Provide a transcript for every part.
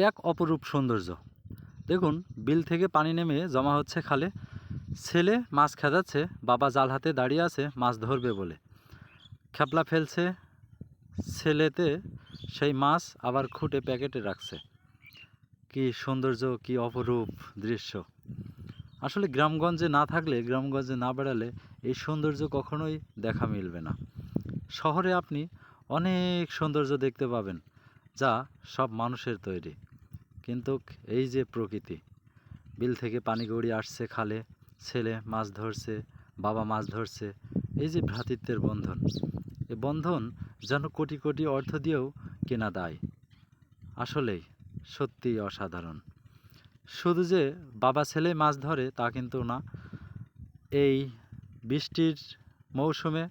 এক অপরূপ সৌন্দর্য। দেখুন, বিল থেকে পানি নেমে জমা হচ্ছে খালে। ছেলে মাছ খেদাচ্ছে, বাবা জাল হাতে দাঁড়িয়ে আছে মাছ ধরবে বলে। খেপলা ফেলছে ছেলেতে, সেই মাছ আবার খুঁটে প্যাকেটে রাখছে। কি সৌন্দর্য, কি অপরূপ দৃশ্য! আসলে গ্রামগঞ্জে না থাকলে, গ্রামগঞ্জে না বেড়ালে এই সৌন্দর্য কখনোই দেখা মিলবে না। শহরে আপনি অনেক সৌন্দর্য দেখতে পাবেন, যা সব মানুষের তৈরি। কিন্তু এই যে প্রকৃতি, বিল থেকে পানি গড়িয়ে আসছে খালে, ছেলে মাছ ধরছে, বাবা মাছ ধরছে, এই যে ভ্রাতৃত্বের বন্ধন, এই বন্ধন যেন কোটি কোটি অর্থ দিয়েও কেনা দায়। আসলেই সত্যিই অসাধারণ। শুধু যে বাবা ছেলে মাছ ধরে তা কিন্তু না। এই বৃষ্টির মৌসুমে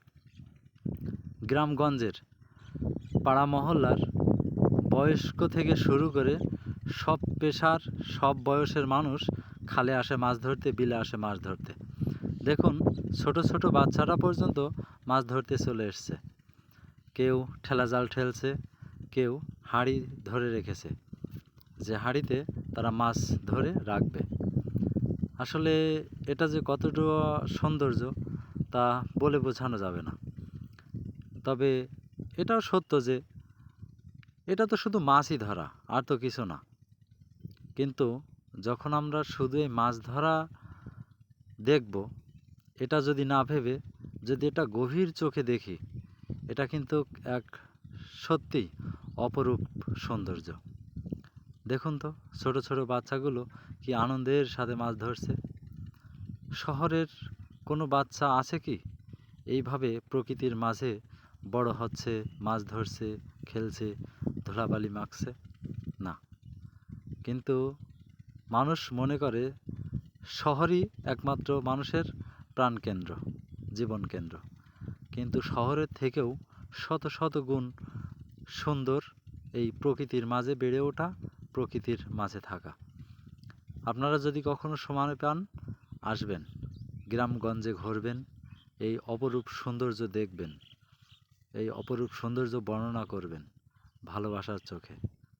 গ্রামগঞ্জের পাড়া মহল্লার বয়স্ক থেকে শুরু করে সব পেশার, সব বয়সের মানুষ খালে আসে মাছ ধরতে, বিলে আসে মাছ ধরতে। দেখুন, ছোট ছোট বাচ্চারা পর্যন্ত মাছ ধরতে চলে এসছে। কেউ ঠেলা জাল ঠেলছে, কেউ হাঁড়ি ধরে রেখেছে, যে হাঁড়িতে তারা মাছ ধরে রাখবে। আসলে এটা যে কতটা সৌন্দর্য তা বলে বোঝানো যাবে না। তবে এটাও সত্য যে এটা তো শুধু মাছই ধরা, আর তো কিছু না। কিন্তু যখন আমরা শুধু এই মাছ ধরা দেখব, এটা যদি না ভেবে যদি এটা গভীর চোখে দেখি, এটা কিন্তু এক সত্যি অপরূপ সৌন্দর্য। দেখুন তো, ছোট ছোট বাচ্চাগুলো কি আনন্দের সাথে মাছ ধরছে। শহরের কোনো বাচ্চা আছে কি এইভাবে প্রকৃতির মাঝে বড় হচ্ছে, মাছ ধরছে, খেলছে, ধুলাবালি মাখছে? না। কিন্তু মানুষ মনে করে শহরই একমাত্র মানুষের প্রাণকেন্দ্র, জীবন কেন্দ্র। কিন্তু শহরের থেকেও শত শত গুণ সুন্দর এই প্রকৃতির মাঝে বেড়ে ওঠা, প্রকৃতির মাঝে থাকা। আপনারা যদি কখনো সময় পান, আসবেন, গ্রামগঞ্জে ঘুরবেন, এই অপরূপ সৌন্দর্য দেখবেন, এই অপরূপ সৌন্দর্য বর্ণনা করবেন ভালোবাসার চোখে,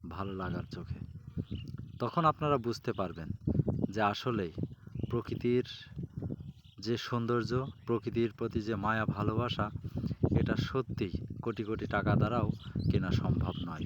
ভালো লাগার চোখে। তখন আপনারা বুঝতে পারবেন যে আসলেই প্রকৃতির যে সৌন্দর্য, প্রকৃতির প্রতি যে মায়া ভালোবাসা, এটা সত্যিই কোটি কোটি টাকা দ্বারাও কেনা সম্ভব নয়।